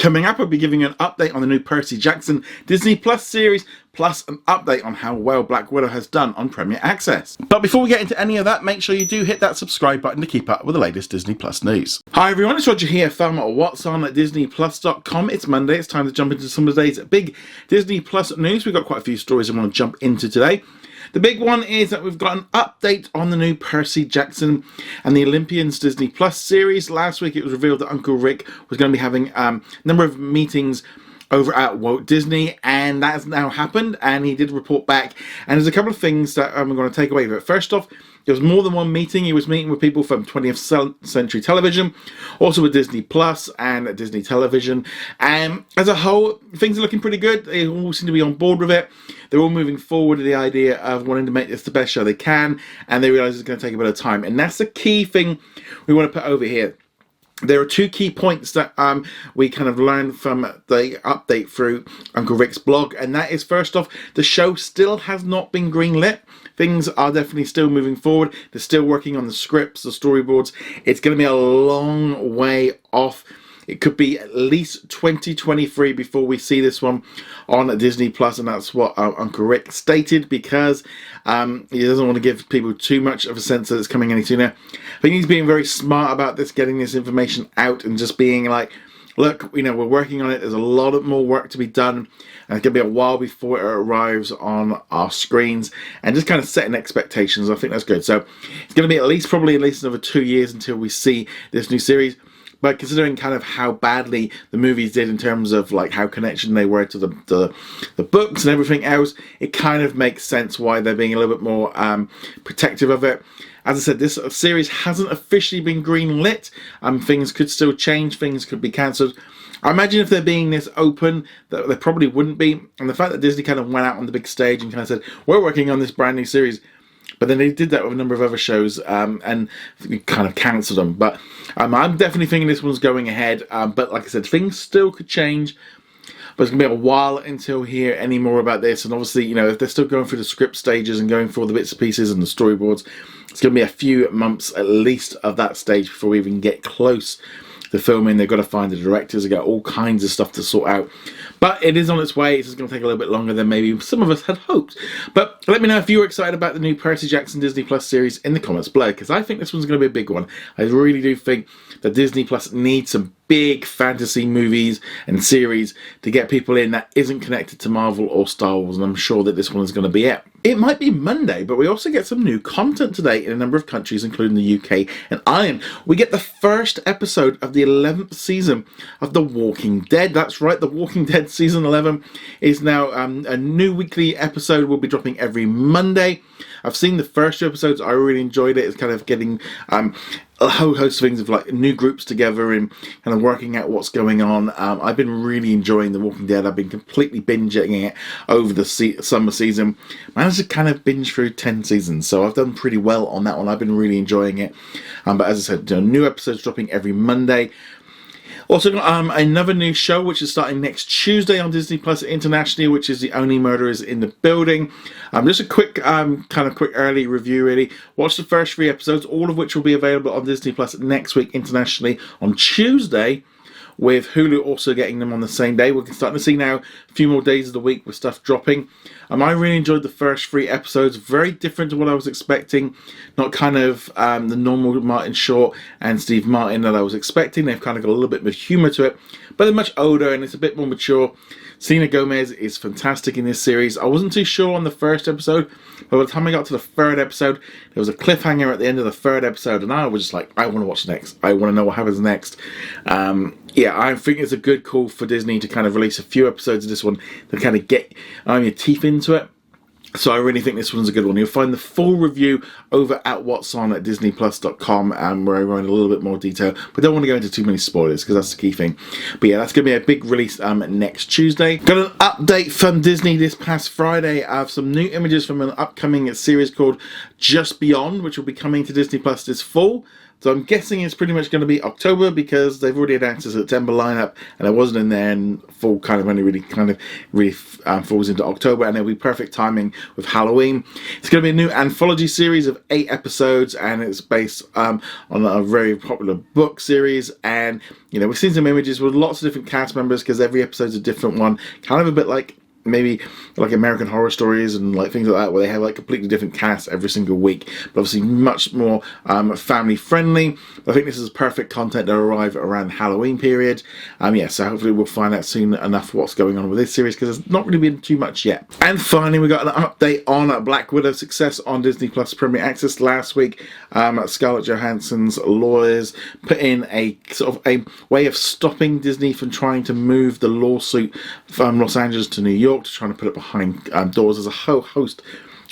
Coming up, I'll be giving you an update on the new Percy Jackson Disney Plus series, plus an update on how well Black Widow has done on Premier Access. But before we get into any of that, make sure you do hit that subscribe button to keep up with the latest Disney Plus news. Hi everyone, it's Roger here from What's On at DisneyPlus.com. It's Monday, it's time to jump into some of today's big Disney Plus news. We've got quite a few stories I want to jump into today. The big one is that we've got an update on the new Percy Jackson and the Olympians Disney Plus series. Last week it was revealed that Uncle Rick was going to be having a number of meetings over at Walt Disney, and that has now happened, and he did report back, and there's a couple of things that I'm going to take away from it. First off, there was more than one meeting. He was meeting with people from 20th Century Television, also with Disney Plus and Disney Television, and as a whole, things are looking pretty good. They all seem to be on board with it. They're all moving forward with the idea of wanting to make this the best show they can, and they realize it's going to take a bit of time, and that's the key thing we want to put over here. There are two key points that we kind of learned from the update through Uncle Rick's blog, and that is, first off, the show still has not been greenlit. Things are definitely still moving forward. They're still working on the scripts, the storyboards. It's going to be a long way off. It could be at least 2023 before we see this one on Disney Plus, and that's what Uncle Rick stated, because he doesn't want to give people too much of a sense that it's coming any sooner. I think he's being very smart about this, getting this information out and just being like, look, you know, we're working on it. There's a lot of more work to be done, and it's going to be a while before it arrives on our screens, and just kind of setting expectations. I think that's good. So it's going to be probably at least another 2 years until we see this new series. But considering kind of how badly the movies did in terms of like how connection they were to the books and everything else, it kind of makes sense why they're being a little bit more protective of it. As I said, this series hasn't officially been green-lit. Things could still change, things could be cancelled. I imagine if they're being this open, that they probably wouldn't be. And the fact that Disney kind of went out on the big stage and kind of said, we're working on this brand new series, but then they did that with a number of other shows and kind of cancelled them. But I'm definitely thinking this one's going ahead. But like I said, things still could change. But it's going to be a while until we hear any more about this. And obviously, you know, if they're still going through the script stages and going through all the bits and pieces and the storyboards, it's going to be a few months at least of that stage before we even get close to filming. They've got to find the directors. They've got all kinds of stuff to sort out. But it is on its way. It's just going to take a little bit longer than maybe some of us had hoped. But let me know if you were excited about the new Percy Jackson Disney Plus series in the comments below, because I think this one's going to be a big one. I really do think that Disney Plus needs some big fantasy movies and series to get people in that isn't connected to Marvel or Star Wars, and I'm sure that this one is going to be it. It might be Monday, but we also get some new content today in a number of countries, including the UK and Ireland. We get the first episode of the 11th season of The Walking Dead. That's right, The Walking Dead Season 11 is now a new weekly episode. Will be dropping every Monday. I've seen the first two episodes. I really enjoyed it. It's kind of getting a whole host of things of like new groups together and kind of working out what's going on. I've been really enjoying The Walking Dead. I've been completely binging it over the summer season. Managed to kind of binge through 10 seasons, so I've done pretty well on that one. I've been really enjoying it. But as I said, new episodes dropping every Monday. Also got another new show which is starting next Tuesday on Disney Plus internationally, which is The Only Murderers in the Building. Just a quick quick early review really. Watch the first 3 episodes, all of which will be available on Disney Plus next week internationally on Tuesday, with Hulu also getting them on the same day. We're starting to see now a few more days of the week with stuff dropping. I really enjoyed the first 3 episodes. Very different to what I was expecting. Not kind of the normal Martin Short and Steve Martin that I was expecting. They've kind of got a little bit of humour to it, but they're much older and it's a bit more mature. Selena Gomez is fantastic in this series. I wasn't too sure on the first episode, but by the time I got to the 3rd episode, there was a cliffhanger at the end of the 3rd episode, and I was just like, I want to watch next. I want to know what happens next. Yeah, I think it's a good call for Disney to kind of release a few episodes of this one to kind of get your teeth into it. So I really think this one's a good one. You'll find the full review over at What's On at DisneyPlus.com, where I go into a little bit more detail. But don't want to go into too many spoilers because that's the key thing. But yeah, that's going to be a big release next Tuesday. Got an update from Disney this past Friday. I have some new images from an upcoming series called Just Beyond, which will be coming to Disney Plus this fall. So I'm guessing it's pretty much going to be October because they've already announced a September lineup, and it wasn't in there, and fall kind of only really falls into October, and it'll be perfect timing with Halloween. It's going to be a new anthology series of 8 episodes, and it's based on a very popular book series. And we've seen some images with lots of different cast members because every episode's a different one, kind of a bit like maybe like American Horror Stories and like things like that, where they have like completely different casts every single week, but obviously much more family friendly. I think this is perfect content to arrive around the Halloween period. So hopefully we'll find out soon enough what's going on with this series, because there's not really been too much yet. And finally, we got an update on Black Widow's success on Disney Plus Premier Access last week. Scarlett Johansson's lawyers put in a sort of a way of stopping Disney from trying to move the lawsuit from Los Angeles to New York, to trying to put it behind doors. There's a whole host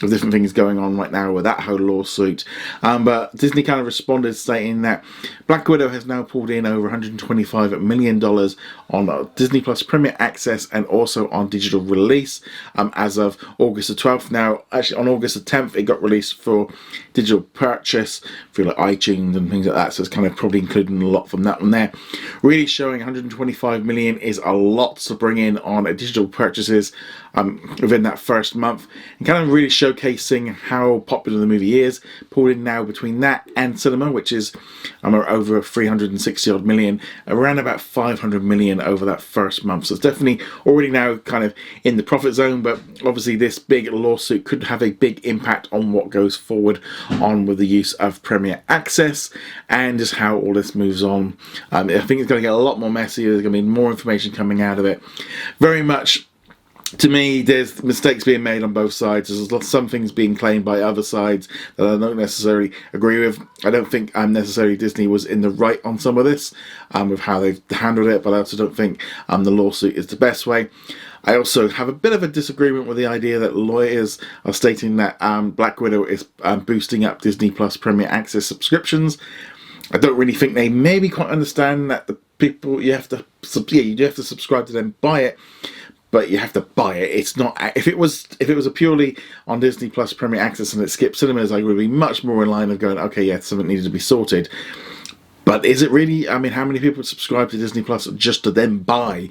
of different things going on right now with that whole lawsuit, but Disney kind of responded stating that Black Widow has now pulled in over $125 million on Disney Plus Premier Access and also on digital release as of August the 12th. Now, actually on August the 10th, it got released for digital purchase through like iTunes and things like that, so it's kind of probably including a lot from that one there. Really showing $125 million is a lot to bring in on digital purchases within that first month, and kind of really showcasing how popular the movie is. Pulled in now between that and cinema, which is over 360 odd million, around about 500 million over that first month. So it's definitely already now kind of in the profit zone, but obviously this big lawsuit could have a big impact on what goes forward on with the use of Premier Access and just how all this moves on. I think it's going to get a lot more messy. There's going to be more information coming out of it. Very much, to me, there's mistakes being made on both sides. There's some things being claimed by other sides that I don't necessarily agree with. I don't think necessarily Disney was in the right on some of this with how they've handled it, but I also don't think the lawsuit is the best way. I also have a bit of a disagreement with the idea that lawyers are stating that Black Widow is boosting up Disney Plus Premier Access subscriptions. I don't really think they maybe quite understand that the people you have to subscribe to them, buy it. But you have to buy it. It's not. If it was a purely on Disney Plus Premier Access and it skipped cinemas, I would be much more in line of going, okay, yeah, something needed to be sorted. But is it really? I mean, how many people subscribe to Disney Plus just to then buy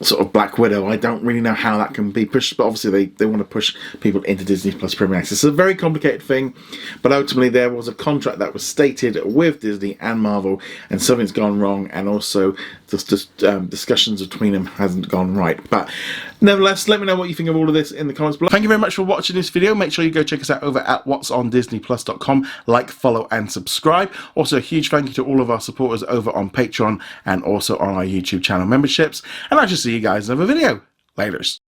sort of Black Widow? I don't really know how that can be pushed, but obviously they want to push people into Disney Plus Premier Access. It's a very complicated thing, but ultimately there was a contract that was stated with Disney and Marvel, and something's gone wrong, and also just discussions between them hasn't gone right. But nevertheless, let me know what you think of all of this in the comments below. Thank you very much for watching this video. Make sure you go check us out over at whatsondisneyplus.com. Like, follow and subscribe. Also a huge thank you to all of our supporters over on Patreon and also on our YouTube channel memberships. And I shall see you guys in another video. Laters.